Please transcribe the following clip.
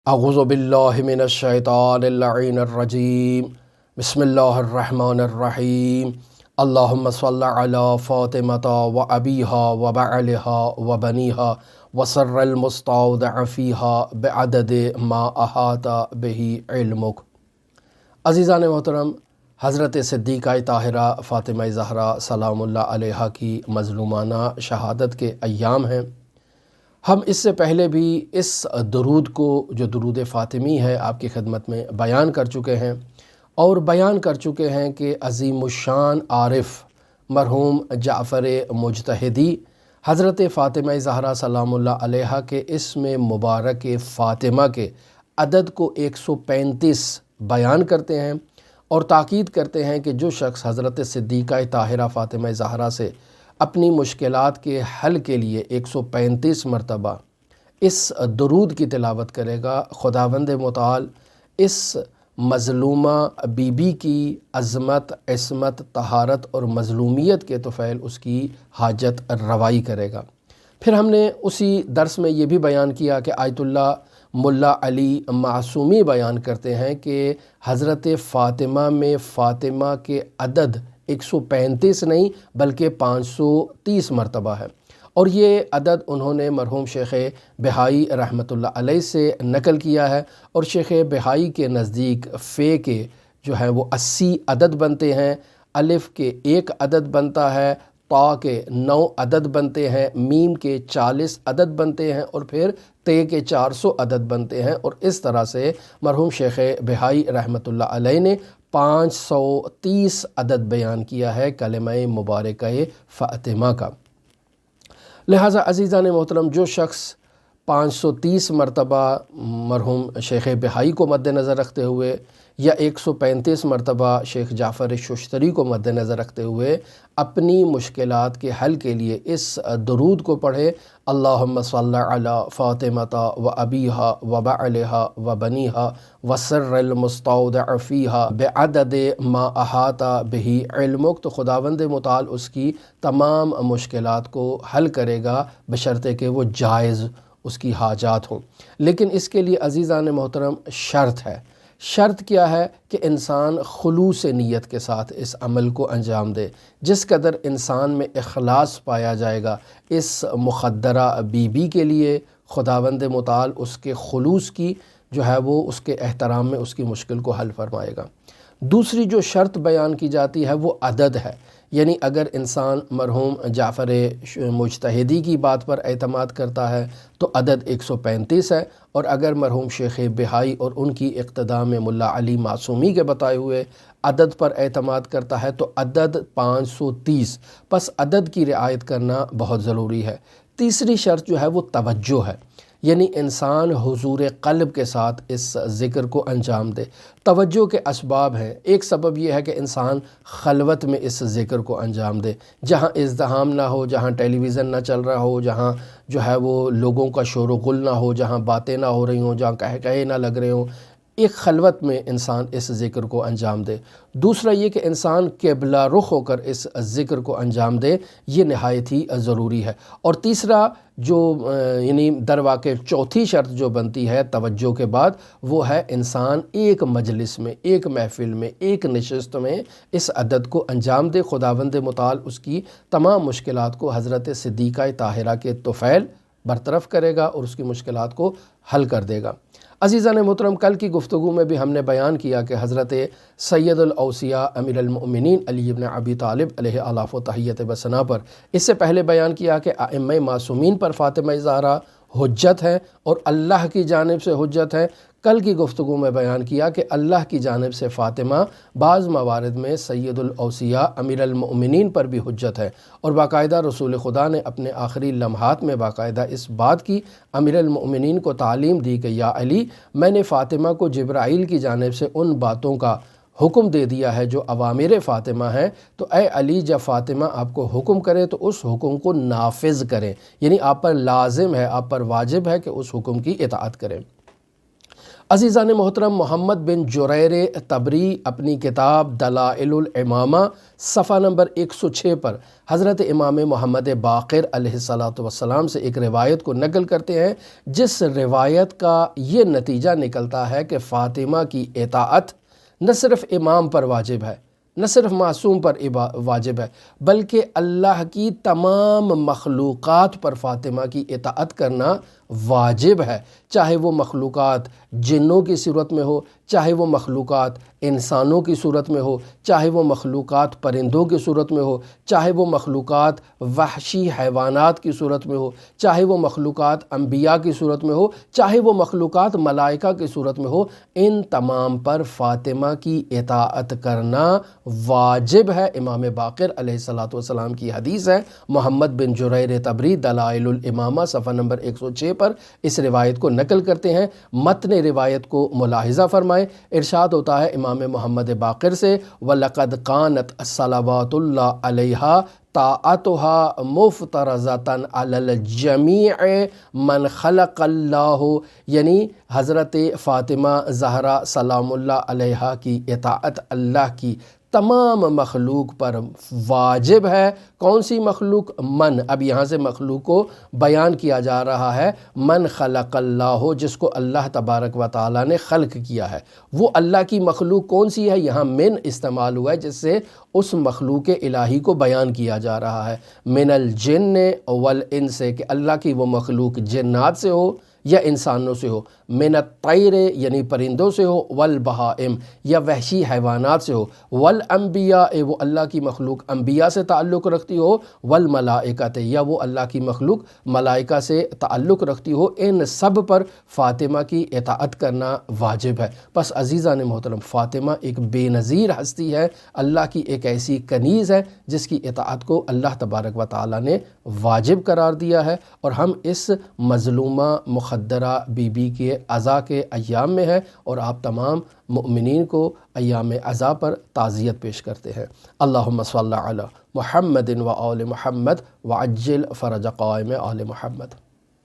اعوذ باللہ من الشیطان اللعین الرجیم بسم اللہ الرحمن الرحیم اللہم صل علی فاطمۃ و ابیہا و بعلہا و بنیہا وسر المستودع فیہا بعدد ما احاط بہ علمک۔ عزیزان محترم، حضرت صدیقہ طاہرہ فاطمہ زہرا سلام اللہ علیہا کی مظلومانہ شہادت کے ایام ہیں۔ ہم اس سے پہلے بھی اس درود کو جو درود فاطمی ہے آپ کی خدمت میں بیان کر چکے ہیں، اور بیان کر چکے ہیں کہ عظیم الشان عارف مرحوم جعفر مجتہدی حضرت فاطمہ زہرا سلام اللہ علیہا کے اسم مبارک فاطمہ کے عدد کو 135 بیان کرتے ہیں، اور تاکید کرتے ہیں کہ جو شخص حضرت صدیقہ طاہرہ فاطمہ زہرا سے اپنی مشکلات کے حل کے لیے 135 مرتبہ اس درود کی تلاوت کرے گا، خداوند متعال اس مظلومہ بی بی کی عظمت، عصمت، طہارت اور مظلومیت کے طفیل اس کی حاجت روائی کرے گا۔ پھر ہم نے اسی درس میں یہ بھی بیان کیا کہ آیت اللہ ملا علی معصومی بیان کرتے ہیں کہ حضرت فاطمہ میں فاطمہ کے عدد 135 نہیں بلکہ 530 مرتبہ ہے، اور یہ عدد انہوں نے مرحوم شیخ بہائی رحمۃ اللہ علیہ سے نقل کیا ہے، اور شیخ بہائی کے نزدیک فے کے جو ہے وہ 80 عدد بنتے ہیں، الف کے 1 عدد بنتا ہے، طا کے 9 عدد بنتے ہیں، میم کے 40 عدد بنتے ہیں، اور پھر تے کے 400 عدد بنتے ہیں، اور اس طرح سے مرحوم شیخ بہائی رحمۃ اللہ علیہ نے 530 عدد بیان کیا ہے کلمہ مبارکہ فاطمہ کا۔ لہٰذا عزیزان محترم، جو شخص 530 مرتبہ مرحوم شیخ بہائی کو مد نظر رکھتے ہوئے یا 135 مرتبہ شیخ جعفر ششتری کو مد نظر رکھتے ہوئے اپنی مشکلات کے حل کے لیے اس درود کو پڑھے، اللہم صل علی فاطمۃ و ابیہا و بعلہا و بنیہا وسر المستودع فیہا بعدد ما احاط بہ علمک، تو خداوند متعال اس کی تمام مشکلات کو حل کرے گا بشرطے کہ وہ جائز اس کی حاجات ہوں۔ لیکن اس کے لیے عزیزان محترم شرط ہے۔ شرط کیا ہے؟ کہ انسان خلوص نیت کے ساتھ اس عمل کو انجام دے۔ جس قدر انسان میں اخلاص پایا جائے گا اس مخدرہ بی بی کے لیے، خداوند متعال اس کے خلوص کی جو ہے وہ اس کے احترام میں اس کی مشکل کو حل فرمائے گا۔ دوسری جو شرط بیان کی جاتی ہے وہ عدد ہے، یعنی اگر انسان مرحوم جعفر مجتہدی کی بات پر اعتماد کرتا ہے تو عدد 135 ہے، اور اگر مرحوم شیخ بہائی اور ان کی اقتداء میں ملا علی معصومی کے بتائے ہوئے عدد پر اعتماد کرتا ہے تو عدد 530۔ پس عدد کی رعایت کرنا بہت ضروری ہے۔ تیسری شرط جو ہے وہ توجہ ہے، یعنی انسان حضور قلب کے ساتھ اس ذکر کو انجام دے۔ توجہ کے اسباب ہیں، ایک سبب یہ ہے کہ انسان خلوت میں اس ذکر کو انجام دے، جہاں ازدحام نہ ہو، جہاں ٹیلی ویژن نہ چل رہا ہو، جہاں جو ہے وہ لوگوں کا شور و غل نہ ہو، جہاں باتیں نہ ہو رہی ہوں، جہاں کہے نہ لگ رہے ہوں، ایک خلوت میں انسان اس ذکر کو انجام دے۔ دوسرا یہ کہ انسان قبلہ رخ ہو کر اس ذکر کو انجام دے، یہ نہایت ہی ضروری ہے۔ اور تیسرا جو یعنی در واقع چوتھی شرط جو بنتی ہے توجہ کے بعد، وہ ہے انسان ایک مجلس میں، ایک محفل میں، ایک نشست میں اس عدد کو انجام دے۔ خداوند متعال اس کی تمام مشکلات کو حضرت صدیقہ طاہرہ کے طفیل برطرف کرے گا اور اس کی مشکلات کو حل کر دے گا۔ عزیزان محترم، کل کی گفتگو میں بھی ہم نے بیان کیا کہ حضرت سید الاوصیاء امیر المؤمنین علی بن ابی طالب علیہ الاف و تحیت بثنا پر اس سے پہلے بیان کیا کہ ائمہ معصومین پر فاطمہ زہرا حجت ہے اور اللہ کی جانب سے حجت ہے۔ کل کی گفتگو میں بیان کیا کہ اللہ کی جانب سے فاطمہ بعض موارد میں سید الاوصیاء امیر المؤمنین پر بھی حجت ہے، اور باقاعدہ رسول خدا نے اپنے آخری لمحات میں باقاعدہ اس بات کی امیر المؤمنین کو تعلیم دی کہ یا علی، میں نے فاطمہ کو جبرائیل کی جانب سے ان باتوں کا حکم دے دیا ہے جو اوامر فاطمہ ہیں، تو اے علی جب فاطمہ آپ کو حکم کرے تو اس حکم کو نافذ کریں، یعنی آپ پر لازم ہے، آپ پر واجب ہے کہ اس حکم کی اطاعت کریں۔ عزیزان محترم، محمد بن جریر طبری اپنی کتاب دلائل الامامہ صفحہ نمبر 106 پر حضرت امام محمد باقر علیہ السلام سے ایک روایت کو نقل کرتے ہیں، جس روایت کا یہ نتیجہ نکلتا ہے کہ فاطمہ کی اطاعت نہ صرف امام پر واجب ہے، نہ صرف معصوم پر واجب ہے، بلکہ اللہ کی تمام مخلوقات پر فاطمہ کی اطاعت کرنا واجب ہے، چاہے وہ مخلوقات جنوں کی صورت میں ہو، چاہے وہ مخلوقات انسانوں کی صورت میں ہو، چاہے وہ مخلوقات پرندوں کی صورت میں ہو، چاہے وہ مخلوقات وحشی حیوانات کی صورت میں ہو، چاہے وہ مخلوقات انبیاء کی صورت میں ہو، چاہے وہ مخلوقات ملائکہ کی صورت میں ہو، ان تمام پر فاطمہ کی اطاعت کرنا واجب ہے۔ امام باقر علیہ السلام کی حدیث ہے، محمد بن جریر طبری دلائل الامامہ صفحہ نمبر 106 پر اس روایت کو نقل کرتے ہیں۔ متن روایت کو ملاحظہ فرمائیں، ارشاد ہوتا ہے امام محمد باقر سے، وَلَقَدْ كَانَتْ صَلَوَاتُ اللَّهِ عَلَيْهَا طاعتها مفترضة على الجميع من خلق اللہ، یعنی حضرت فاطمہ زہرا سلام اللہ علیہا کی اطاعت اللہ کی تمام مخلوق پر واجب ہے۔ کون سی مخلوق؟ من، اب یہاں سے مخلوق کو بیان کیا جا رہا ہے، من خلق اللہ، جس کو اللہ تبارک و تعالیٰ نے خلق کیا ہے۔ وہ اللہ کی مخلوق کون سی ہے؟ یہاں من استعمال ہوا ہے، جس سے اس مخلوق الہی کو بیان کیا جا رہا ہے، من الجن والانس، کہ اللہ کی وہ مخلوق جنات سے ہو یا انسانوں سے ہو، من الطیر یعنی پرندوں سے ہو، والبہائم یا وحشی حیوانات سے ہو، والانبیاء وہ اللہ کی مخلوق انبیاء سے تعلق رکھتی ہو، والملائکۃ یا وہ اللہ کی مخلوق ملائکہ سے تعلق رکھتی ہو، ان سب پر فاطمہ کی اطاعت کرنا واجب ہے۔ پس عزیزان محترم، فاطمہ ایک بے نظیر ہستی ہے، اللہ کی ایک ایسی کنیز ہے جس کی اطاعت کو اللہ تبارک و تعالیٰ نے واجب قرار دیا ہے، اور ہم اس مظلومہ مخدرہ بی بی کے عزا کے ایام میں ہیں، اور آپ تمام مؤمنین کو ایام عزا پر تعزیت پیش کرتے ہیں۔ اللہم صلی علی محمد و آل محمد وعجل فرج قائم آل محمد۔